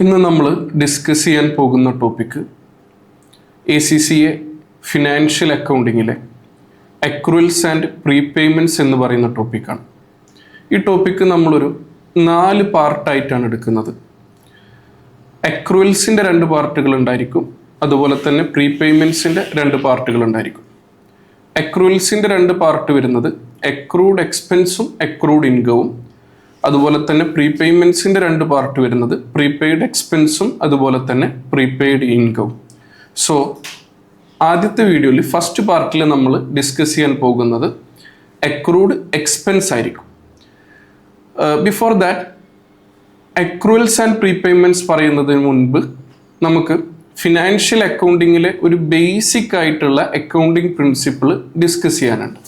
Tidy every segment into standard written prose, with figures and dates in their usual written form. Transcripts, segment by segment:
ഇന്ന് നമ്മൾ ഡിസ്കസ് ചെയ്യാൻ പോകുന്ന ടോപ്പിക്ക് ACCA ഫിനാൻഷ്യൽ അക്കൗണ്ടിങ്ങിലെ അക്രൂവൽസ് ആൻഡ് പ്രീപേയ്മെൻറ്റ്സ് എന്ന് പറയുന്ന ടോപ്പിക്കാണ്. ഈ ടോപ്പിക്ക് നമ്മളൊരു 4 പാർട്ടായിട്ടാണ് എടുക്കുന്നത്. അക്രൂവൽസിൻ്റെ 2 പാർട്ടുകൾ ഉണ്ടായിരിക്കും, അതുപോലെ തന്നെ പ്രീപേയ്മെൻറ്റ്സിൻ്റെ 2 പാർട്ടുകൾ ഉണ്ടായിരിക്കും. അക്രൂവൽസിൻ്റെ 2 പാർട്ട് വരുന്നത് അക്രൂഡ് എക്സ്പെൻസും അക്രൂഡ് ഇൻകവും, അതുപോലെ തന്നെ പ്രീപേയ്മെൻറ്റ്സിൻ്റെ 2 പാർട്ട് വരുന്നത് പ്രീപെയ്ഡ് എക്സ്പെൻസും അതുപോലെ തന്നെ പ്രീപെയ്ഡ് ഇൻകവും. സോ ആദ്യത്തെ വീഡിയോയിൽ ഫസ്റ്റ് പാർട്ടിൽ നമ്മൾ ഡിസ്കസ് ചെയ്യാൻ പോകുന്നത് അക്രൂഡ് എക്സ്പെൻസ് ആയിരിക്കും. ബിഫോർ ദാറ്റ് അക്രൂവൽസ് ആൻഡ് പ്രീപേയ്മെൻറ്റ്സ് പറയുന്നതിന് മുൻപ് നമുക്ക് ഫിനാൻഷ്യൽ അക്കൗണ്ടിങ്ങിലെ ഒരു ബേസിക് ആയിട്ടുള്ള അക്കൗണ്ടിങ് പ്രിൻസിപ്പിൾ ഡിസ്കസ് ചെയ്യാനുണ്ട്.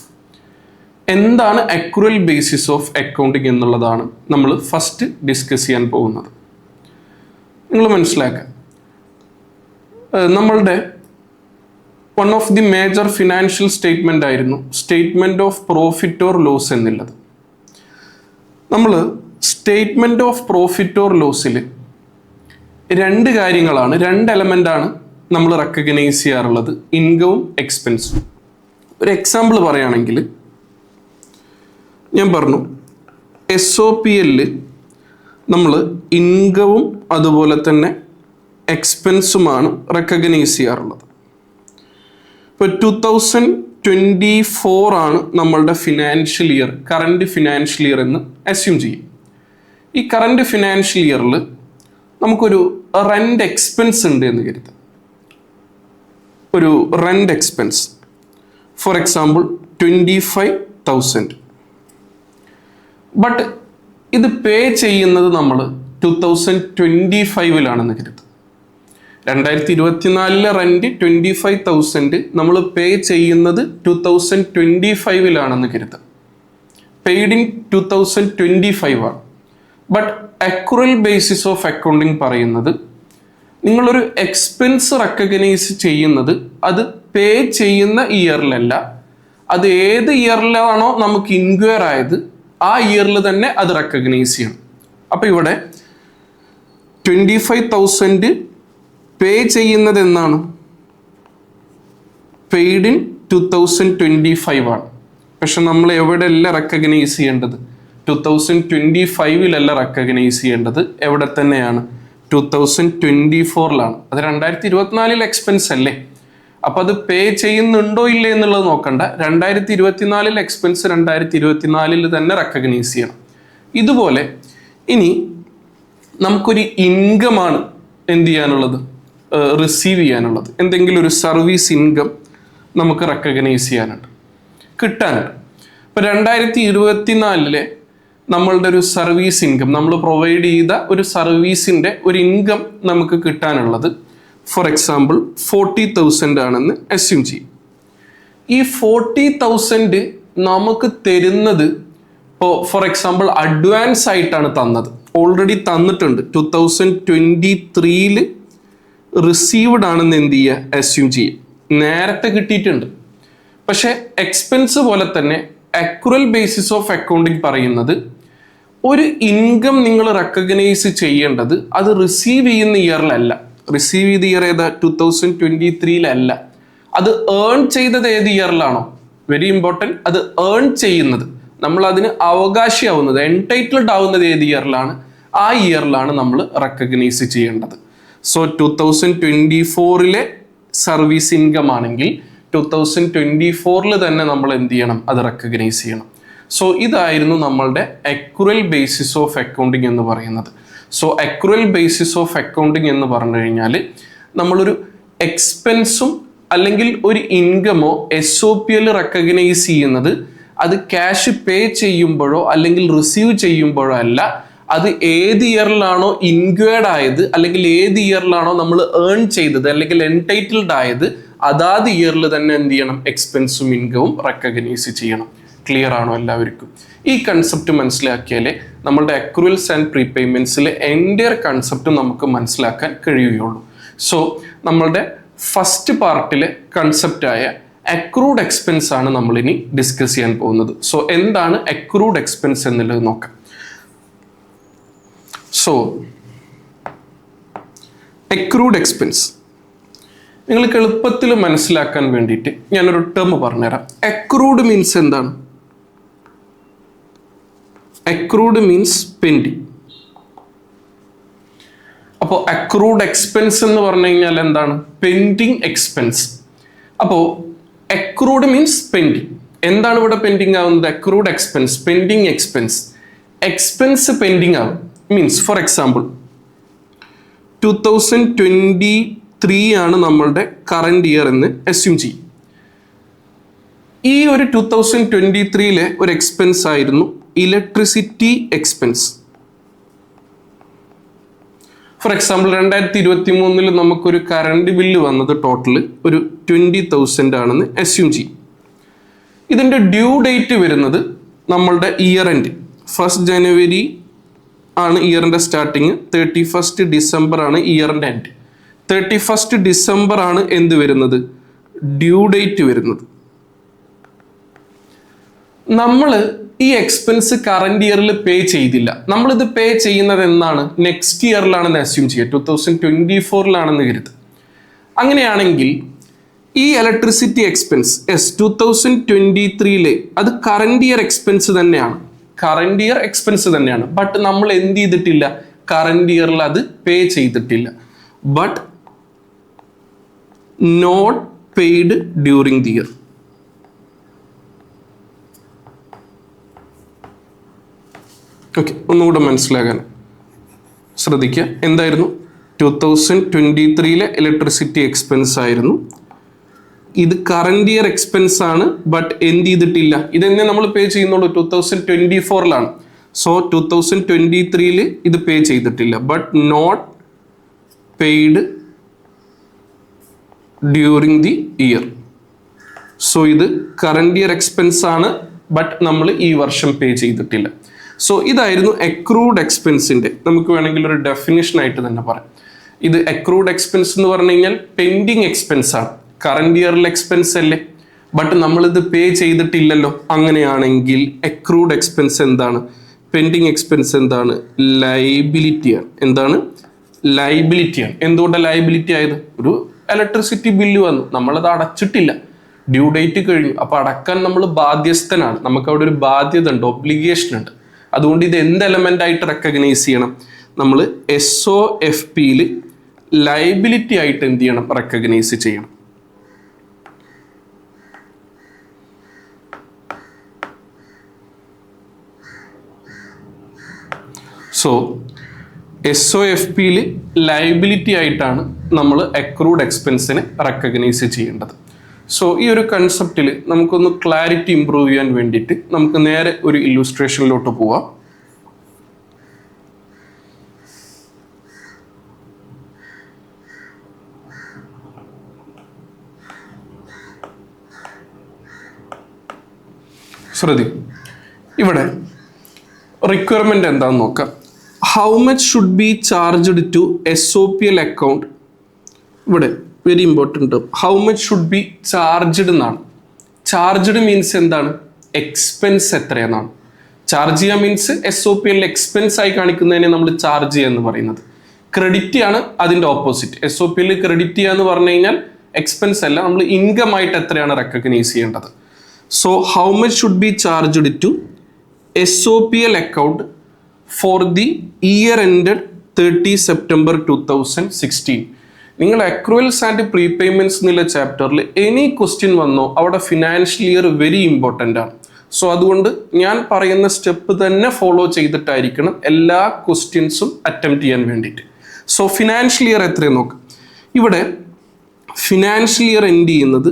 എന്താണ് അക്രൂവൽ ബേസിസ് ഓഫ് അക്കൗണ്ടിങ് എന്നുള്ളതാണ് നമ്മൾ ഫസ്റ്റ് ഡിസ്കസ് ചെയ്യാൻ പോകുന്നത്. നിങ്ങൾ മനസ്സിലാക്കുക, നമ്മളുടെ one of the major financial statement ആയിരുന്നു statement of profit or loss എന്നുള്ളത്. നമ്മൾ സ്റ്റേറ്റ്മെൻറ്റ് ഓഫ് പ്രോഫിറ്റ് ഓർ ലോസിൽ 2 കാര്യങ്ങളാണ്, 2 എലമെൻ്റാണ് നമ്മൾ റെക്കഗ്നൈസ് ചെയ്യാറുള്ളത്, ഇൻകവും എക്സ്പെൻസും. ഒരു എക്സാമ്പിൾ പറയുകയാണെങ്കിൽ ഞാൻ പറഞ്ഞു SOPL നമ്മൾ ഇൻകവും അതുപോലെ തന്നെ എക്സ്പെൻസുമാണ് റെക്കഗ്നൈസ് ചെയ്യാറുള്ളത്. ഇപ്പോൾ 2024 ആണ് നമ്മളുടെ financial year, current financial year എന്ന് അസ്യൂം ചെയ്യും. ഈ കറണ്ട് ഫിനാൻഷ്യൽ ഇയറിൽ നമുക്കൊരു റെൻ്റ് എക്സ്പെൻസ് ഉണ്ട് എന്ന് കരുതാം. ഒരു rent expense for example 25,000. But ഇത് പേ ചെയ്യുന്നത് നമ്മൾ 2025 കരുതും. 2024 റെൻറ്റ് 25,000 നമ്മൾ പേ ചെയ്യുന്നത് 2025 കരുതും. പെയ്ഡ് ഇൻ 2025 ആണ്. But accrual basis of accounting പറയുന്നത് നിങ്ങളൊരു എക്സ്പെൻസ് റെക്കഗ്നൈസ് ചെയ്യുന്നത് അത് പേ ചെയ്യുന്ന ഇയറിലല്ല, അത് ഏത് ഇയറിലാണോ നമുക്ക് ഇൻക്വയർ ആയത് ആ ഇയറിൽ തന്നെ അത് റെക്കഗ്നൈസ് ചെയ്യണം. അപ്പോൾ ഇവിടെ 25,000 പേ ചെയ്യുന്നത് എന്നാണ്, പെയ്ഡ് ഇൻ 2025 ആണ്. പക്ഷെ നമ്മൾ എവിടെയല്ല റെക്കഗ്നൈസ് ചെയ്യേണ്ടത്? 2025 റെക്കഗ്നൈസ് ചെയ്യേണ്ടത് എവിടെ തന്നെയാണ്? 2024 അത് 2024 എക്സ്പെൻസ് അല്ലേ. അപ്പോൾ അത് പേ ചെയ്യുന്നുണ്ടോ ഇല്ലേ എന്നുള്ളത് നോക്കണ്ട. 2024 എക്സ്പെൻസ് 2024 തന്നെ റെക്കഗ്നൈസ് ചെയ്യണം. ഇതുപോലെ ഇനി നമുക്കൊരു ഇൻകമാണ് എന്ത് ചെയ്യാനുള്ളത്, റിസീവ് ചെയ്യാനുള്ളത്. എന്തെങ്കിലും ഒരു സർവീസ് ഇൻകം നമുക്ക് റെക്കഗ്നൈസ് ചെയ്യാനുണ്ട്, കിട്ടാനുണ്ട്. ഇപ്പോൾ 2024 നമ്മളുടെ ഒരു സർവീസ് ഇൻകം, നമ്മൾ പ്രൊവൈഡ് ചെയ്ത ഒരു സർവീസിൻ്റെ ഒരു ഇൻകം നമുക്ക് കിട്ടാനുള്ളത് ഫോർ എക്സാമ്പിൾ 40,000 ആണെന്ന് അസ്യൂം ചെയ്യും. ഈ 40,000 നമുക്ക് തരുന്നത് ഇപ്പോൾ ഫോർ എക്സാമ്പിൾ അഡ്വാൻസ് ആയിട്ടാണ് തന്നത്, ഓൾറെഡി തന്നിട്ടുണ്ട്. 2023 റിസീവ്ഡ് ആണെന്ന് എന്ത് ചെയ്യുക, അസ്യൂം ചെയ്യുക, നേരത്തെ കിട്ടിയിട്ടുണ്ട്. പക്ഷേ എക്സ്പെൻസ് പോലെ തന്നെ അക്രൂവൽ ബേസിസ് ഓഫ് അക്കൗണ്ടിങ് പറയുന്നത് ഒരു ഇൻകം നിങ്ങൾ റെക്കഗ്നൈസ് ചെയ്യേണ്ടത് അത് റിസീവ് ചെയ്യുന്ന ഇയറിലല്ല. റിസീവ് ചെയ്ത ഇയർ ഏതാ? 2023 അത് ഏൺ ചെയ്തത് ഏത് ഇയറിലാണോ, വെരി ഇമ്പോർട്ടൻറ്റ്, അത് ഏൺ ചെയ്യുന്നത്, നമ്മൾ അതിന് അവകാശിയാവുന്നത്, എൻടൈറ്റിൽഡ് ആവുന്നത് ഏത് ഇയറിലാണ്, ആ ഇയറിലാണ് നമ്മൾ റെക്കഗ്നൈസ് ചെയ്യേണ്ടത്. സോ 2024 സർവീസ് ഇൻകം ആണെങ്കിൽ 2024 തന്നെ നമ്മൾ എന്ത് ചെയ്യണം, അത് റെക്കഗ്നൈസ് ചെയ്യണം. സോ ഇതായിരുന്നു നമ്മളുടെ അക്രൂവൽ ബേസിസ് ഓഫ് അക്കൗണ്ടിങ് എന്ന് പറയുന്നത്. So accrual basis of accounting എന്ന് പറഞ്ഞു കഴിഞ്ഞാൽ നമ്മളൊരു എക്സ്പെൻസും അല്ലെങ്കിൽ ഒരു ഇൻകമോ SOPL റെക്കഗ്നൈസ് ചെയ്യുന്നത് അത് ക്യാഷ് പേ ചെയ്യുമ്പോഴോ അല്ലെങ്കിൽ റിസീവ് ചെയ്യുമ്പോഴോ അല്ല, അത് ഏത് ഇയറിലാണോ ഇൻക്വയർഡ് ആയത് അല്ലെങ്കിൽ ഏത് ഇയറിലാണോ നമ്മൾ ഏൺ ചെയ്തത് അല്ലെങ്കിൽ എൻടൈറ്റിൽഡ് ആയത് അതാത് ഇയറിൽ തന്നെ എന്ത് ചെയ്യണം, എക്സ്പെൻസും ഇൻകവും റെക്കഗ്നൈസ് ചെയ്യണം. ക്ലിയർ ആണോ എല്ലാവർക്കും? ഈ കൺസെപ്റ്റ് മനസ്സിലാക്കിയാലേ നമ്മളുടെ അക്രൂവൽസ് ആൻഡ് പ്രീപേയ്മെൻറ്റ്സിലെ എൻ്റയർ കൺസെപ്റ്റ് നമുക്ക് മനസ്സിലാക്കാൻ കഴിയുകയുള്ളൂ. സോ നമ്മളുടെ ഫസ്റ്റ് പാർട്ടിലെ കൺസെപ്റ്റായ അക്രൂഡ് എക്സ്പെൻസ് ആണ് നമ്മളിനി ഡിസ്കസ് ചെയ്യാൻ പോകുന്നത്. സോ എന്താണ് അക്രൂഡ് എക്സ്പെൻസ് എന്നുള്ളത് നോക്കാം. സോ അക്രൂഡ് എക്സ്പെൻസ് നിങ്ങൾക്ക് എളുപ്പത്തിൽ മനസ്സിലാക്കാൻ വേണ്ടിയിട്ട് ഞാനൊരു ടേം പറഞ്ഞുതരാം. അക്രൂഡ് മീൻസ് എന്താണ്? Accrued means pending. അപ്പോൾ അക്രൂഡ് എക്സ്പെൻസ് എന്ന് പറഞ്ഞു കഴിഞ്ഞാൽ എന്താണ്? Pending expense. അപ്പോൾ അക്രൂഡ് മീൻസ് പെൻഡിങ്. എന്താണ് ഇവിടെ പെൻഡിങ് ആവുന്നത്? Accrued expense, pending expense. Expense pending ആവും മീൻസ് ഫോർ എക്സാമ്പിൾ 2023 ആണ് നമ്മളുടെ കറണ്ട് ഇയർ എന്ന് അസ്യൂം ചെയ്യും. ഈ ഒരു 2023 ഒരു എക്സ്പെൻസ് ആയിരുന്നു ഇലക്ട്രിസിറ്റി എക്സ്പെൻസ്. ഫോർ എക്സാമ്പിൾ 2023 നമുക്കൊരു കറണ്ട് ബില്ല് വന്നത് ടോട്ടൽ ഒരു 20,000 ആണെന്ന് അസ്യൂം ചെയ്യും. ഇതിൻ്റെ ഡ്യൂ ഡേറ്റ് വരുന്നത് നമ്മളുടെ ഇയർ എൻഡ് 1 ജനുവരി ആണ് ഇയറിൻ്റെ സ്റ്റാർട്ടിങ്, 31 ഡിസംബർ ആണ് ഇയറിൻ്റെ എൻഡ്. 31 ഡിസംബർ ആണ് എന്ത് വരുന്നത്? ഡ്യൂ ഡേറ്റ് വരുന്നത്. നമ്മൾ ഈ എക്സ്പെൻസ് കറണ്ട് ഇയറിൽ പേ ചെയ്തില്ല. നമ്മളിത് പേ ചെയ്യുന്നത് എന്നാണ്? നെക്സ്റ്റ് ഇയറിലാണെന്ന് അസ്യൂം ചെയ്യുക, 2024 കരുത്. അങ്ങനെയാണെങ്കിൽ ഈ ഇലക്ട്രിസിറ്റി എക്സ്പെൻസ് 2023 അത് കറണ്ട് ഇയർ എക്സ്പെൻസ് തന്നെയാണ്, കറണ്ട് ഇയർ എക്സ്പെൻസ് തന്നെയാണ്. ബട്ട് നമ്മൾ എന്ത് ചെയ്തിട്ടില്ല? കറണ്ട് ഇയറിൽ അത് പേ ചെയ്തിട്ടില്ല. But not paid during the year. Okay, ഒന്നുകൂടെ മനസ്സിലാകാൻ ശ്രദ്ധിക്കുക. എന്തായിരുന്നു? 2023 ഇലക്ട്രിസിറ്റി എക്സ്പെൻസ് ആയിരുന്നു. ഇത് കറണ്ട് ഇയർ എക്സ്പെൻസ് ആണ്, ബട്ട് എന്ത് ചെയ്തിട്ടില്ല? ഇതെന്നെ നമ്മൾ പേ ചെയ്യുന്നുള്ളൂ 2024. സോ 2023 ഇത് പേ ചെയ്തിട്ടില്ല. But not paid during the year. So ഇത് കറണ്ട് ഇയർ എക്സ്പെൻസ് ആണ്, ബട്ട് നമ്മൾ ഈ വർഷം പേ ചെയ്തിട്ടില്ല. സോ ഇതായിരുന്നു അക്രൂഡ് എക്സ്പെൻസിന്റെ നമുക്ക് വേണമെങ്കിൽ ഒരു ഡെഫിനിഷൻ ആയിട്ട് തന്നെ പറയാം. ഇത് അക്രൂഡ് എക്സ്പെൻസ് എന്ന് പറഞ്ഞു കഴിഞ്ഞാൽ പെൻഡിങ് എക്സ്പെൻസ് ആണ്. കറണ്ട് ഇയറിൽ എക്സ്പെൻസ് അല്ലേ, ബട്ട് നമ്മളിത് പേ ചെയ്തിട്ടില്ലല്ലോ. അങ്ങനെയാണെങ്കിൽ അക്രൂഡ് എക്സ്പെൻസ് എന്താണ്? പെൻഡിങ് എക്സ്പെൻസ് എന്താണ്? ലയബിലിറ്റിയാണ്. എന്താണ്? ലയബിലിറ്റിയാണ്. എന്തുകൊണ്ടാണ് ലയബിലിറ്റി ആയത്? ഒരു ഇലക്ട്രിസിറ്റി ബില്ല് വന്നു, നമ്മളത് അടച്ചിട്ടില്ല, ഡ്യൂ ഡേറ്റ് കഴിഞ്ഞു, അപ്പൊ അടക്കാൻ നമ്മൾ ബാധ്യസ്ഥനാണ്. നമുക്ക് അവിടെ ഒരു ബാധ്യത ഉണ്ട്, ഒബ്ലിഗേഷൻ ഉണ്ട്. അതുകൊണ്ട് ഇത് എന്ത് എലമെന്റ് ആയിട്ട് റെക്കഗ്നൈസ് ചെയ്യണം? നമ്മൾ SOFPയിൽ ലയബിലിറ്റി ആയിട്ട് എന്ത് ചെയ്യണം? റെക്കഗ്നൈസ് ചെയ്യണം. സോ SOFPയിൽ ലയബിലിറ്റി ആയിട്ടാണ് നമ്മൾ അക്രൂഡ് എക്സ്പെൻസിനെ റെക്കഗ്നൈസ് ചെയ്യേണ്ടത്. സോ ഈ ഒരു കൺസെപ്റ്റിൽ നമുക്കൊന്ന് ക്ലാരിറ്റി ഇംപ്രൂവ് ചെയ്യാൻ വേണ്ടിയിട്ട് നമുക്ക് നേരെ ഒരു ഇല്ലുസ്ട്രേഷനിലോട്ട് പോവാം. ശ്രദ്ധിക്കും, ഇവിടെ റിക്വയർമെന്റ് എന്താണെന്ന് നോക്കാം. How much should be charged to SOPL account. ഇവിടെ very important, how much should be charged എന്നാണ്. ചാർജ്ഡ് മീൻസ് എന്താണ്? എക്സ്പെൻസ് എത്രയെന്നാണ്. ചാർജ് ചെയ്യുക മീൻസ് SOPL എക്സ്പെൻസ് ആയി കാണിക്കുന്നതിനെ നമ്മൾ ചാർജ് ചെയ്യുക എന്ന് പറയുന്നത്. ക്രെഡിറ്റ് ആണ് അതിൻ്റെ ഓപ്പോസിറ്റ്. SOPL ക്രെഡിറ്റ് ചെയ്യുക എന്ന് പറഞ്ഞു കഴിഞ്ഞാൽ എക്സ്പെൻസ് അല്ല, നമ്മൾ ഇൻകം ആയിട്ട് എത്രയാണ് റെക്കഗ്നൈസ് ചെയ്യേണ്ടത്. So how much should be charged to SOPL account for the year ended 30 September 2016. നിങ്ങൾ അക്രൂവൽസ് ആൻഡ് പ്രീപേയ്മെന്റ്സ് എന്നുള്ള ചാപ്റ്ററിൽ എനി ക്വസ്റ്റ്യൻ വന്നോ അവിടെ ഫിനാൻഷ്യൽ ഇയർ വെരി ഇമ്പോർട്ടൻ്റ് ആണ്. സോ അതുകൊണ്ട് ഞാൻ പറയുന്ന സ്റ്റെപ്പ് തന്നെ ഫോളോ ചെയ്തിട്ടായിരിക്കണം എല്ലാ ക്വസ്റ്റ്യൻസും അറ്റംപ്റ്റ് ചെയ്യാൻ വേണ്ടിയിട്ട്. സോ ഫിനാൻഷ്യൽ ഇയർ എത്രയും നോക്കാം. ഇവിടെ ഫിനാൻഷ്യൽ ഇയർ എൻഡ് ചെയ്യുന്നത്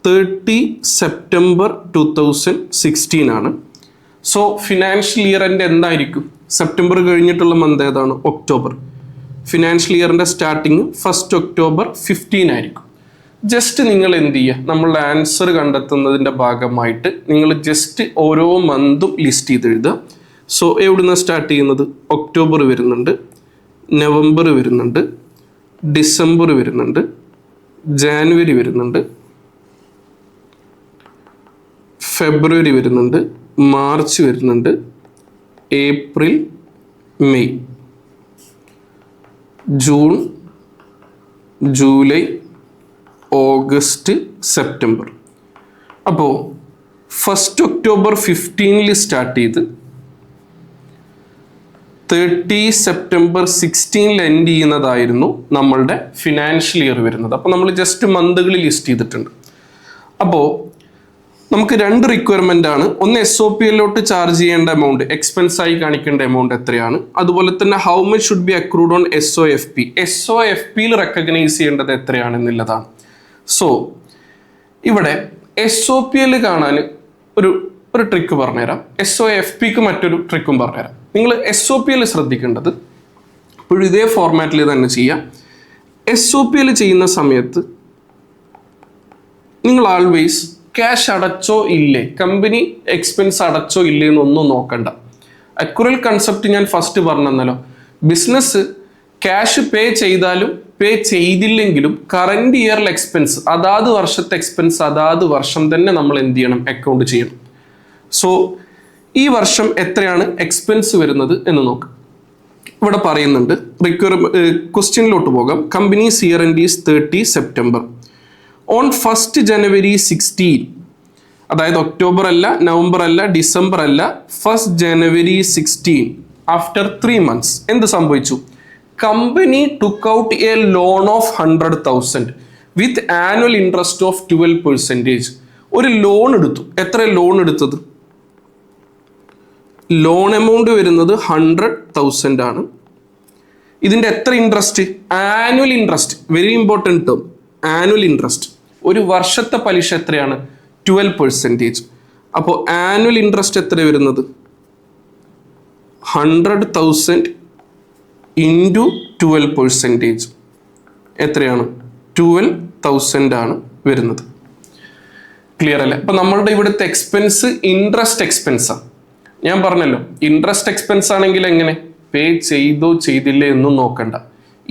30 സെപ്റ്റംബർ 2016 ആണ്. സോ ഫിനാൻഷ്യൽ ഇയർ എൻ്റെ എന്തായിരിക്കും? സെപ്റ്റംബർ കഴിഞ്ഞിട്ടുള്ള മന്ത് ഏതാണ്? ഒക്ടോബർ. ഫിനാൻഷ്യൽ ഇയറിൻ്റെ സ്റ്റാർട്ടിങ് 1 ഒക്ടോബർ 15 ആയിരിക്കും. ജസ്റ്റ് നിങ്ങൾ എന്ത് ചെയ്യുക? നമ്മളുടെ ആൻസർ കണ്ടെത്തുന്നതിൻ്റെ ഭാഗമായിട്ട് നിങ്ങൾ ജസ്റ്റ് ഓരോ മന്തും ലിസ്റ്റ് ചെയ്ത് എഴുതുക. സോ എവിടുന്ന് സ്റ്റാർട്ട് ചെയ്യുന്നത്? ഒക്ടോബർ വരുന്നുണ്ട്, നവംബർ വരുന്നുണ്ട്, ഡിസംബർ വരുന്നുണ്ട്, ജാനുവരി വരുന്നുണ്ട്, ഫെബ്രുവരി വരുന്നുണ്ട്, മാർച്ച് വരുന്നുണ്ട്, April, May, June, July, August, September. അപ്പോൾ 1 ഒക്ടോബർ 15 സ്റ്റാർട്ട് ചെയ്ത് 30 സെപ്റ്റംബർ 16 എൻഡ് ചെയ്യുന്നതായിരുന്നു നമ്മളുടെ ഫിനാൻഷ്യൽ ഇയർ വരുന്നത്. അപ്പോൾ നമ്മൾ ജസ്റ്റ് മന്തുകൾ ലിസ്റ്റ് ചെയ്തിട്ടുണ്ട്. അപ്പോൾ നമുക്ക് 2 റിക്വയർമെൻ്റ് ആണ്. ഒന്ന് SOPLോട്ട് ചാർജ് ചെയ്യേണ്ട എമൗണ്ട്, എക്സ്പെൻസ് ആയി കാണിക്കേണ്ട എമൗണ്ട് എത്രയാണ്, അതുപോലെ തന്നെ how much should be accrued on SOFPയിൽ റെക്കഗ്നൈസ് ചെയ്യേണ്ടത് എത്രയാണെന്നുള്ളതാണ്. സോ ഇവിടെ SOPL കാണാൻ ഒരു ട്രിക്ക് പറഞ്ഞുതരാം, SOFPക്ക് മറ്റൊരു ട്രിക്കും പറഞ്ഞുതരാം. നിങ്ങൾ SOPL ശ്രദ്ധിക്കേണ്ടത് ഇപ്പോഴും ഇതേ ഫോർമാറ്റിൽ തന്നെ ചെയ്യാം. SOPL ചെയ്യുന്ന സമയത്ത് നിങ്ങൾ ആൾവേസ് ക്യാഷ് അടച്ചോ ഇല്ലേ, കമ്പനി എക്സ്പെൻസ് അടച്ചോ ഇല്ലേ എന്നൊന്നും നോക്കണ്ട. അക്യുറൽ കൺസെപ്റ്റ് ഞാൻ ഫസ്റ്റ് പറഞ്ഞല്ലോ, ബിസിനസ് ക്യാഷ് പേ ചെയ്താലും പേ ചെയ്തില്ലെങ്കിലും കറന്റ് ഇയറിൽ എക്സ്പെൻസ്, അതാത് വർഷത്തെ എക്സ്പെൻസ് അതാത് വർഷം തന്നെ നമ്മൾ എന്ത് ചെയ്യണം, അക്കൗണ്ട് ചെയ്യണം. സോ ഈ വർഷം എത്രയാണ് എക്സ്പെൻസ് വരുന്നത് എന്ന് നോക്കാം. ഇവിടെ പറയുന്നുണ്ട്, ക്വസ്റ്റ്യനിലോട്ട് പോകാം. Companies year end is 30 September. On 1 ജനുവരി 16, അതായത് ഒക്ടോബർ അല്ല, നവംബർ അല്ല, ഡിസംബർ അല്ല, 1 ജനുവരി 16 ആഫ്റ്റർ 3 months എന്ത് സംഭവിച്ചു? Company took out A loan of 100,000 with annual interest of 12%. ഒരു ലോൺ എടുത്തു. എത്ര ലോൺ എടുത്തത്? ലോൺ എമൗണ്ട് വരുന്നത് 100,000 ആണ്. ഇതിന്റെ എത്ര interest? Annual interest, very important term, annual interest. ഒരു വർഷത്തെ പലിശ എത്രയാണ്? 12%. അപ്പോൾ ആനുവൽ ഇൻട്രസ്റ്റ് എത്ര വരുന്നത്? 100,000 ഇൻറ്റു 12%. എത്രയാണ്? 12,000 ആണ് വരുന്നത്. ക്ലിയർ അല്ലേ? അപ്പൊ നമ്മളുടെ ഇവിടുത്തെ എക്സ്പെൻസ് ഇൻട്രസ്റ്റ് എക്സ്പെൻസാണ്. ഞാൻ പറഞ്ഞല്ലോ, ഇൻട്രസ്റ്റ് എക്സ്പെൻസ് ആണെങ്കിൽ എങ്ങനെ പേ ചെയ്തോ ചെയ്തില്ലേ എന്നും നോക്കണ്ട.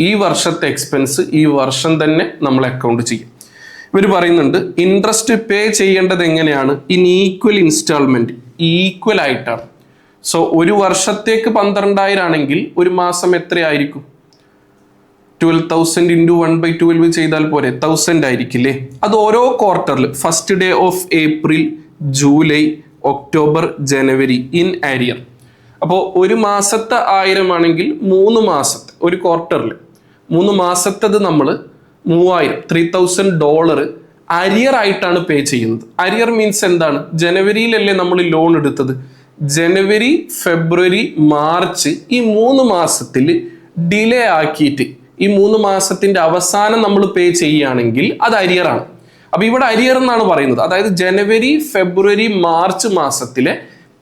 ഈ വർഷത്തെ എക്സ്പെൻസ് ഈ വർഷം തന്നെ നമ്മൾ അക്കൗണ്ട് ചെയ്യും. ഇവർ പറയുന്നുണ്ട് ഇൻട്രസ്റ്റ് പേ ചെയ്യേണ്ടത് എങ്ങനെയാണ്? ഇൻ ഈക്വൽ ഇൻസ്റ്റാൾമെന്റ്, ഈക്വൽ ആയിട്ടാണ്. സോ ഒരു വർഷത്തേക്ക് 12,000 ആണെങ്കിൽ ഒരു മാസം എത്രയായിരിക്കും? 12,000 ഇൻറ്റു 1/12 ചെയ്താൽ പോരെ, 1000 ആയിരിക്കില്ലേ? അത് ഓരോ ക്വാർട്ടറിൽ, first day of April, July, October, January in arrear. അപ്പോൾ ഒരു മാസത്തെ 1000 ആണെങ്കിൽ 3 മാസത്തെ, ഒരു ക്വാർട്ടറിൽ 3 മാസത്തത് നമ്മൾ 3,000 അരിയർ ആയിട്ടാണ് പേ ചെയ്യുന്നത്. അരിയർ മീൻസ് എന്താണ്? ജനുവരിയിലല്ലേ നമ്മൾ ലോൺ എടുത്തത്, ജനുവരി, ഫെബ്രുവരി, മാർച്ച് ഈ 3 മാസത്തിൽ ഡിലേ ആക്കിയിട്ട് ഈ 3 മാസത്തിന്റെ അവസാനം നമ്മൾ പേ ചെയ്യുകയാണെങ്കിൽ അത് അരിയറാണ്. അപ്പൊ ഇവിടെ അരിയർ എന്നാണ് പറയുന്നത്. അതായത് ജനുവരി, ഫെബ്രുവരി, മാർച്ച് മാസത്തിലെ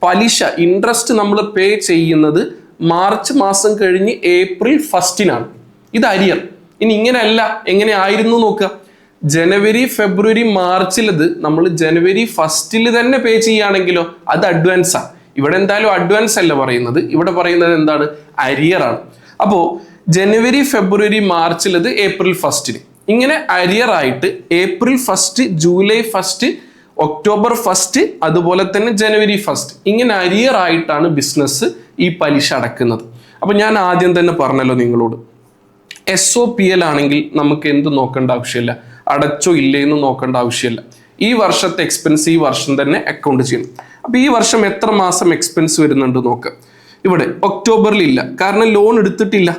പലിശ, ഇൻട്രസ്റ്റ് നമ്മൾ പേ ചെയ്യുന്നത് മാർച്ച് മാസം കഴിഞ്ഞ് ഏപ്രിൽ 1 ഇത് അരിയർ. ഇനി ഇങ്ങനെയല്ല, എങ്ങനെ ആയിരുന്നു നോക്കുക. ജനുവരി, ഫെബ്രുവരി, മാർച്ചിലത് നമ്മൾ ജനുവരി 1 തന്നെ പേ ചെയ്യുകയാണെങ്കിലോ അത് അഡ്വാൻസാണ്. ഇവിടെ എന്തായാലും അഡ്വാൻസ് അല്ല പറയുന്നത്, ഇവിടെ പറയുന്നത് എന്താണ്? അരിയർ ആണ്. അപ്പോൾ ജനുവരി, ഫെബ്രുവരി, മാർച്ചിലത് ഏപ്രിൽ 1 ഇങ്ങനെ അരിയർ ആയിട്ട് ഏപ്രിൽ 1, ജൂലൈ 1, ഒക്ടോബർ 1, അതുപോലെ തന്നെ ജനുവരി 1 ഇങ്ങനെ അരിയർ ആയിട്ടാണ് ബിസിനസ് ഈ പലിശ അടക്കുന്നത്. അപ്പൊ ഞാൻ ആദ്യം തന്നെ പറഞ്ഞല്ലോ നിങ്ങളോട്, SOPL ആണെങ്കിൽ നമുക്ക് എന്ത് നോക്കേണ്ട ആവശ്യമില്ല, അടച്ചോ ഇല്ലേ എന്ന് നോക്കേണ്ട ആവശ്യമില്ല. ഈ വർഷത്തെ എക്സ്പെൻസ് ഈ വർഷം തന്നെ അക്കൗണ്ട് ചെയ്യണം. അപ്പൊ ഈ വർഷം എത്ര മാസം എക്സ്പെൻസ് വരുന്നുണ്ട് നോക്കുക. ഇവിടെ ഒക്ടോബറിൽ ഇല്ല, കാരണം ലോൺ എടുത്തിട്ടില്ല.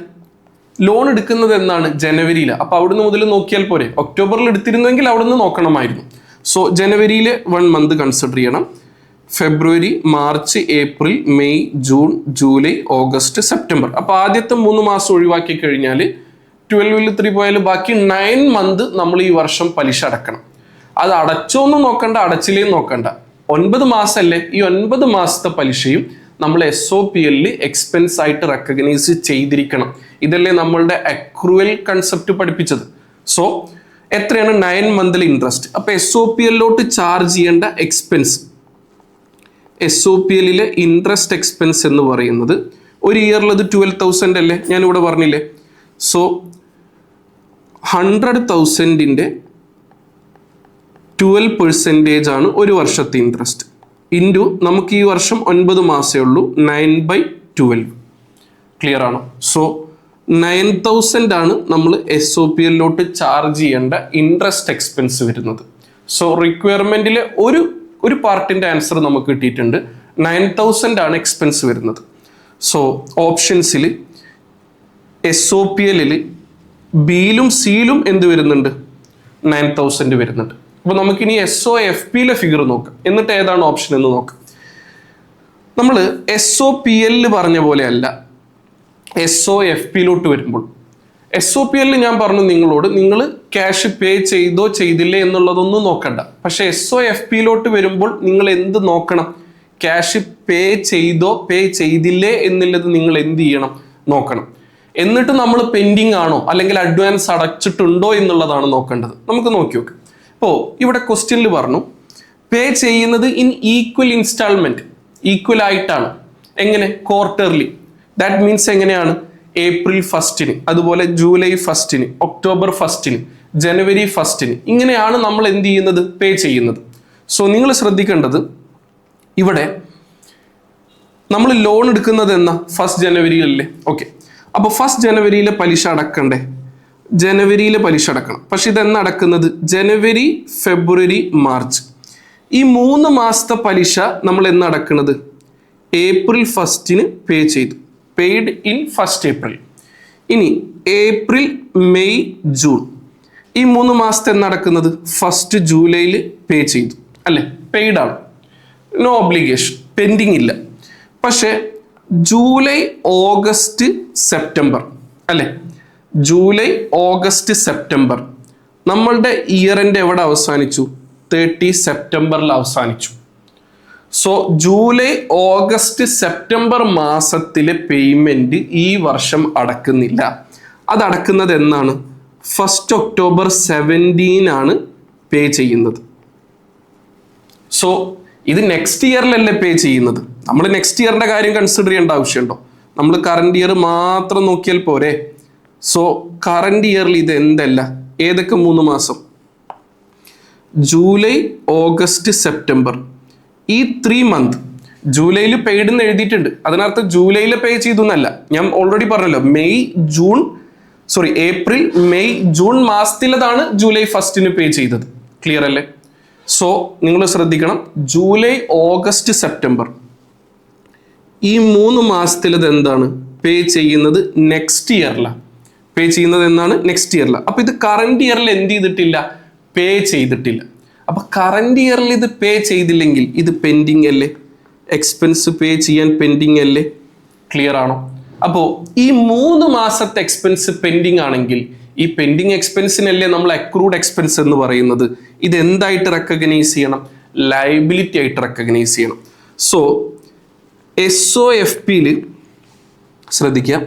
ലോൺ എടുക്കുന്നത് എന്നാണ്? ജനുവരിയിൽ. അപ്പൊ അവിടുന്ന് മുതൽ നോക്കിയാൽ പോരെ. ഒക്ടോബറിൽ എടുത്തിരുന്നെങ്കിൽ അവിടുന്ന് നോക്കണമായിരുന്നു. സോ ജനുവരിയിൽ 1 month കൺസിഡർ ചെയ്യണം. February, March, April, May, June, July, August, September. അപ്പൊ ആദ്യത്തെ 3 മാസം ഒഴിവാക്കി കഴിഞ്ഞാൽ 12ൽ 3 പോയാൽ ബാക്കി 9 month നമ്മൾ ഈ വർഷം പലിശ അടക്കണം. അത് അടച്ചോന്നും നോക്കണ്ട, അടച്ചില്ലേന്ന് നോക്കണ്ട. 9 മാസമല്ലേ, ഈ 9 മാസത്തെ പലിശയും നമ്മൾ SOPL എക്സ്പെൻസ് ആയിട്ട് റെക്കഗ്നൈസ് ചെയ്തിരിക്കണം. ഇതല്ലേ നമ്മളുടെ അക്രൂവൽ കൺസെപ്റ്റ് പഠിപ്പിച്ചത്. സോ എത്രയാണ്? 9 month ഇൻട്രസ്റ്റ്. അപ്പൊ SOPLോട്ട് ചാർജ് ചെയ്യേണ്ട എക്സ്പെൻസ്, SOPL ഇൻട്രസ്റ്റ് എക്സ്പെൻസ് എന്ന് പറയുന്നത് ഒരു ഇയറിൽ അത് 12,000 അല്ലേ, ഞാനിവിടെ പറഞ്ഞില്ലേ. സോ 100,000 12% ആണ് ഒരു വർഷത്തെ ഇൻട്രസ്റ്റ്. ഇൻറ്റു നമുക്ക് ഈ വർഷം 9 മാസമേ ഉള്ളൂ, 9/12. ക്ലിയർ ആണോ? സോ 9,000 ആണ് നമ്മൾ SOPLലോട്ട് ചാർജ് ചെയ്യേണ്ട ഇൻട്രസ്റ്റ് എക്സ്പെൻസ് വരുന്നത്. സോ റിക്വയർമെന്റിലെ ഒരു പാർട്ടിന്റെ ആൻസർ നമുക്ക് കിട്ടിയിട്ടുണ്ട്. 9,000 ആണ് എക്സ്പെൻസ് വരുന്നത്. സോ ഓപ്ഷൻസിൽ SOPLിൽ ബിയിലും സിയിലും എന്ത് വരുന്നുണ്ട്? 9,000 വരുന്നുണ്ട്. അപ്പോൾ നമുക്കിനി SOFPയിലെ ഫിഗർ നോക്കാം, എന്നിട്ട് ഏതാണ് ഓപ്ഷൻ എന്ന് നോക്കാം. നമ്മൾ SOPL പറഞ്ഞ പോലെയല്ല SOFPയിലോട്ട് വരുമ്പോൾ. SOPL ഞാൻ പറഞ്ഞു നിങ്ങളോട്, നിങ്ങൾ ക്യാഷ് പേ ചെയ്തോ ചെയ്തില്ലേ എന്നുള്ളതൊന്നും നോക്കണ്ട. പക്ഷെ SOFPയിലോട്ട് വരുമ്പോൾ നിങ്ങൾ എന്ത് നോക്കണം? ക്യാഷ് പേ ചെയ്തോ പേ ചെയ്തില്ലേ എന്നുള്ളത് നിങ്ങൾ എന്ത് ചെയ്യണം? നോക്കണം. എന്നിട്ട് നമ്മൾ പെൻഡിങ് ആണോ അല്ലെങ്കിൽ അഡ്വാൻസ് അടച്ചിട്ടുണ്ടോ എന്നുള്ളതാണ് നോക്കേണ്ടത്. നമുക്ക് നോക്കി നോക്കാം. ഇപ്പോൾ ഇവിടെ ക്വസ്റ്റ്യനിൽ പറഞ്ഞു പേ ചെയ്യുന്നത് ഇൻ ഈക്വൽ ഇൻസ്റ്റാൾമെന്റ്, ഈക്വൽ ആയിട്ടാണ്. എങ്ങനെ? ക്വാർട്ടർലി. ദാറ്റ് മീൻസ് എങ്ങനെയാണ്? April 1st, അതുപോലെ July 1st, October 1st, January 1st, ഇങ്ങനെയാണ് നമ്മൾ എന്ത് ചെയ്യുന്നത്? പേ ചെയ്യുന്നത്. സോ നിങ്ങൾ ശ്രദ്ധിക്കേണ്ടത്, ഇവിടെ നമ്മൾ ലോൺ എടുക്കുന്നത് എന്നാ? 1st January അല്ലേ? ഓക്കെ. അപ്പോൾ 1st January പലിശ അടക്കണ്ടേ? ജനുവരിയിലെ പലിശ അടക്കണം. പക്ഷെ ഇതെന്ന് അടക്കുന്നത്? ജനുവരി, ഫെബ്രുവരി, മാർച്ച്. ഈ 3 മാസത്തെ പലിശ നമ്മൾ എന്ന് അടക്കുന്നത്? April 1st പേ ചെയ്തു, പെയ്ഡ് ഇൻ 1st April. ഇനി ഏപ്രിൽ, മെയ്, ജൂൺ, ഈ 3 മാസത്തെ എന്ന് നടക്കുന്നത്? 1st July പേ ചെയ്തു അല്ലെ? പെയ്ഡ് ആണ്, നോ ഒബ്ലിഗേഷൻ, പെൻഡിങ് ഇല്ല. പക്ഷെ ജൂലൈ, ഓഗസ്റ്റ്, സെപ്റ്റംബർ അല്ലെ? ജൂലൈ, ഓഗസ്റ്റ്, സെപ്റ്റംബർ നമ്മളുടെ ഇയർ എൻഡ് എവിടെ അവസാനിച്ചു? 30 സെപ്റ്റംബറിൽ അവസാനിച്ചു. സോ ജൂലൈ, ഓഗസ്റ്റ്, സെപ്റ്റംബർ മാസത്തിലെ പേയ്മെന്റ് ഈ വർഷം അടക്കുന്നില്ല. അത് അടക്കുന്നത് എന്നാണ്? 1st October 17 ആണ് പേ ചെയ്യുന്നത്. സോ ഇത് നെക്സ്റ്റ് ഇയറിലല്ലേ പേ ചെയ്യുന്നത്. നമ്മൾ നെക്സ്റ്റ് ഇയറിന്റെ കാര്യം കൺസിഡർ ചെയ്യേണ്ട ആവശ്യമുണ്ടോ? നമ്മൾ കറണ്ട് ഇയർ മാത്രം നോക്കിയാൽ പോരെ. സോ കറണ്ട് ഇയറിൽ ഇത് എന്തല്ല? ഏതൊക്കെ 3 മാസം? ജൂലൈ, ഓഗസ്റ്റ്, സെപ്റ്റംബർ, ഈ 3 months ജൂലൈയിൽ പെയ്ഡ് എന്ന് എഴുതിയിട്ടുണ്ട്. അതിനർത്ഥം ജൂലൈയിൽ പേ ചെയ്തു എന്നല്ല. ഞാൻ ഓൾറെഡി പറഞ്ഞല്ലോ, ഏപ്രിൽ, മെയ്, ജൂൺ മാസത്തിലതാണ് ജൂലൈ 1st പേ ചെയ്തത്. ക്ലിയർ അല്ലേ? സോ നിങ്ങൾ ശ്രദ്ധിക്കണം, ജൂലൈ, ഓഗസ്റ്റ്, സെപ്റ്റംബർ ഈ 3 മാസത്തിലത് എന്താണ്? പേ ചെയ്യുന്നത് നെക്സ്റ്റ് ഇയറിലാണ്. പേ ചെയ്യുന്നത് എന്നാണ്? നെക്സ്റ്റ് ഇയറിലാണ്. അപ്പൊ ഇത് കറണ്ട് ഇയറിൽ എന്ത് ചെയ്തിട്ടില്ല? പേ ചെയ്തിട്ടില്ല. അപ്പൊ കറണ്ട് ഇയറിൽ ഇത് പേ ചെയ്തില്ലെങ്കിൽ ഇത് പെൻഡിങ് അല്ലേ? എക്സ്പെൻസ് പേ ചെയ്യാൻ പെൻഡിങ് അല്ലേ? ക്ലിയർ ആണോ? അപ്പോൾ ഈ 3 മാസത്തെ എക്സ്പെൻസ് പെൻഡിങ് ആണെങ്കിൽ ഈ പെൻഡിങ് എക്സ്പെൻസിനല്ലേ നമ്മൾ അക്രൂഡ് എക്സ്പെൻസ് എന്ന് പറയുന്നത്. ഇത് എന്തായിട്ട് റെക്കഗ്നൈസ് ചെയ്യണം? ലയബിലിറ്റി ആയിട്ട് റെക്കഗ്നൈസ് ചെയ്യണം. സോ SOFPയിൽ ശ്രദ്ധിക്കുക,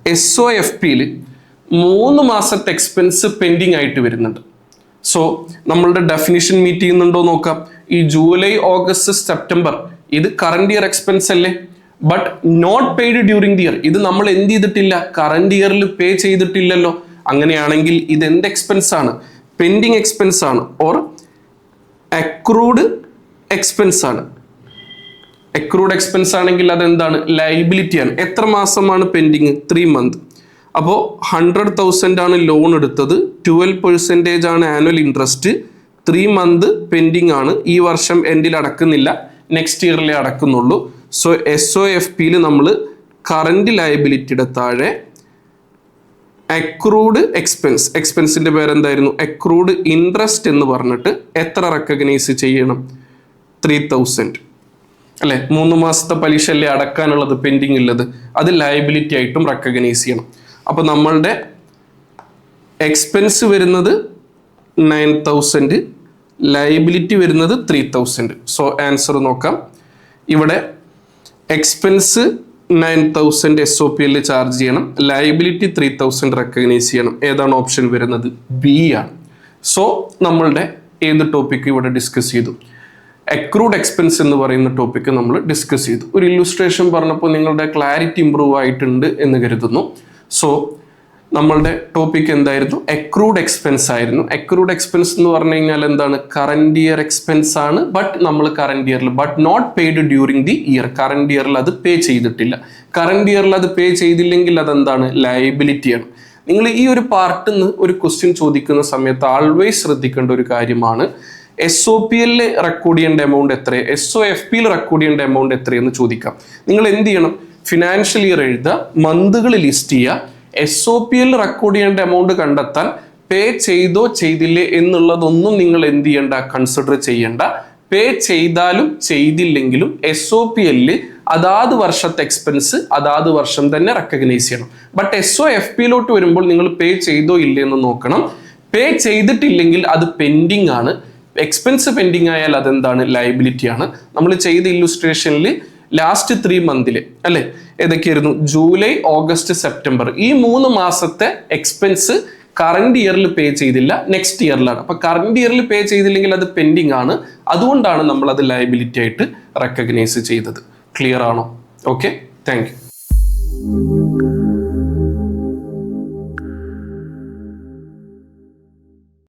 SOFPയിൽ 3 മാസത്തെ എക്സ്പെൻസ് പെൻഡിങ് ആയിട്ട് വരുന്നുണ്ട്. സോ നമ്മളുടെ ഡെഫിനിഷൻ മീറ്റ് ചെയ്യുന്നുണ്ടോ നോക്കാം. ഈ ജൂലൈ, ഓഗസ്റ്റ്, സെപ്റ്റംബർ ഇത് കറണ്ട് ഇയർ എക്സ്പെൻസ് അല്ലേ? But not paid during the year. ഇത് നമ്മൾ എന്ത് ചെയ്തിട്ടില്ല? കറണ്ട് ഇയറിൽ പേ ചെയ്തിട്ടില്ലല്ലോ. അങ്ങനെയാണെങ്കിൽ ഇത് എന്ത് എക്സ്പെൻസ് ആണ്? പെൻഡിങ് എക്സ്പെൻസ് ആണ്, ഓർ അക്രൂഡ് എക്സ്പെൻസ് ആണ്. അക്രൂഡ് എക്സ്പെൻസ് ആണെങ്കിൽ അതെന്താണ്? ലയബിലിറ്റി ആണ്. എത്ര മാസമാണ് പെൻഡിങ്? 3 months. അപ്പോൾ 100,000 ആണ് ലോൺ എടുത്തത്, 12% ആണ് ആനുവൽ ഇൻട്രസ്റ്റ്, 3 months പെൻഡിങ് ആണ്. ഈ വർഷം എൻഡിൽ അടക്കുന്നില്ല, നെക്സ്റ്റ് ഇയറിലേ അടക്കുന്നുള്ളൂ. സോ SOFPയിൽ നമ്മൾ കറന്റ് ലയബിലിറ്റിയുടെ താഴെ അക്രൂഡ് എക്സ്പെൻസിന്റെ പേരെന്തായിരുന്നു? അക്രൂഡ് ഇൻട്രസ്റ്റ് എന്ന് പറഞ്ഞിട്ട് എത്ര റെക്കഗ്നൈസ് ചെയ്യണം? 3,000 അല്ലെ? 3 മാസത്തെ പലിശ അല്ലേ അടക്കാനുള്ളത്, പെൻഡിങ് ഉള്ളത്. അത് ലയബിലിറ്റി ആയിട്ടും റെക്കഗ്നൈസ് ചെയ്യണം. അപ്പൊ നമ്മളുടെ എക്സ്പെൻസ് വരുന്നത് 9,000, ലയബിലിറ്റി വരുന്നത് 3,000. സോ ആൻസർ നോക്കാം. ഇവിടെ എക്സ്പെൻസ് 9,000 SOPL ചാർജ് ചെയ്യണം, ലയബിലിറ്റി 3,000 റെക്കഗ്നൈസ് ചെയ്യണം. ഏതാണ് ഓപ്ഷൻ വരുന്നത്? ബി ആണ്. സോ നമ്മളുടെ ഏത് ടോപ്പിക് ഇവിടെ ഡിസ്കസ് ചെയ്തു? അക്രൂഡ് എക്സ്പെൻസ് എന്ന് പറയുന്ന ടോപ്പിക്ക് നമ്മൾ ഡിസ്കസ് ചെയ്തു. ഒരു ഇല്ലുസ്ട്രേഷൻ പറഞ്ഞപ്പോൾ നിങ്ങളുടെ ക്ലാരിറ്റി ഇംപ്രൂവ് ആയിട്ടുണ്ട് എന്ന് കരുതുന്നു. സോ നമ്മളുടെ ടോപ്പിക് എന്തായിരുന്നു? അക്രൂഡ് എക്സ്പെൻസ് ആയിരുന്നു. അക്രൂഡ് എക്സ്പെൻസ് എന്ന് പറഞ്ഞു കഴിഞ്ഞാൽ എന്താണ്? കറന്റ് ഇയർ എക്സ്പെൻസ് ആണ്. ബട്ട് നമ്മൾ കറന്റ് ഇയറിൽ but not paid during the year, current ഇയറിൽ അത് പേ ചെയ്തിട്ടില്ല. കറന്റ് ഇയറിൽ അത് പേ ചെയ്തില്ലെങ്കിൽ അതെന്താണ്? ലയബിലിറ്റിയാണ്. നിങ്ങൾ ഈ ഒരു പാർട്ടിൽ നിന്ന് ഒരു ക്വസ്റ്റ്യൻ ചോദിക്കുന്ന സമയത്ത് ആൾവേസ് ശ്രദ്ധിക്കേണ്ട ഒരു കാര്യമാണ്, SOPL റെക്കോർഡ് ചെയ്യേണ്ട എമൗണ്ട് എത്ര, SOFP റെക്കോർഡ് ചെയ്യേണ്ട എമൗണ്ട് എത്രയെന്ന് ചോദിക്കാം. നിങ്ങൾ എന്ത് ചെയ്യണം? ഫിനാൻഷ്യൽ ഇയർ എഴുതുക, മന്തുകൾ ലിസ്റ്റ് ചെയ്യുക, SOPL റെക്കോർഡ് ചെയ്യേണ്ട എമൗണ്ട് കണ്ടെത്താൻ പേ ചെയ്തോ ചെയ്തില്ലേ എന്നുള്ളതൊന്നും നിങ്ങൾ എന്ത് ചെയ്യണ്ട? കൺസിഡർ ചെയ്യണ്ട. പേ ചെയ്താലും ചെയ്തില്ലെങ്കിലും SOPL അതാത് വർഷത്തെ എക്സ്പെൻസ് അതാത് വർഷം തന്നെ റെക്കഗ്നൈസ് ചെയ്യണം. ബട്ട് SOFP വരുമ്പോൾ നിങ്ങൾ പേ ചെയ്തോ ഇല്ലേ എന്ന് നോക്കണം. പേ ചെയ്തിട്ടില്ലെങ്കിൽ അത് പെൻഡിങ് ആണ്. എക്സ്പെൻസ് പെൻഡിങ് ആയാൽ അതെന്താണ്? ലയബിലിറ്റി ആണ്. നമ്മൾ ചെയ്ത ഇല്ലുസ്ട്രേഷനിൽ ലാസ്റ്റ് 3 മന്തില് അല്ലെ, ഏതൊക്കെയായിരുന്നു? ജൂലൈ, ഓഗസ്റ്റ്, സെപ്റ്റംബർ, ഈ 3 മാസത്തെ എക്സ്പെൻസ് കറന്റ് ഇയറിൽ പേ ചെയ്തില്ല, നെക്സ്റ്റ് ഇയറിലാണ്. അപ്പൊ കറന്റ് ഇയറിൽ പേ ചെയ്തില്ലെങ്കിൽ അത് പെൻഡിങ് ആണ്. അതുകൊണ്ടാണ് നമ്മൾ അത് ലയബിലിറ്റി ആയിട്ട് റെക്കഗ്നൈസ് ചെയ്തത്. ക്ലിയർ ആണോ? Okay, thank you.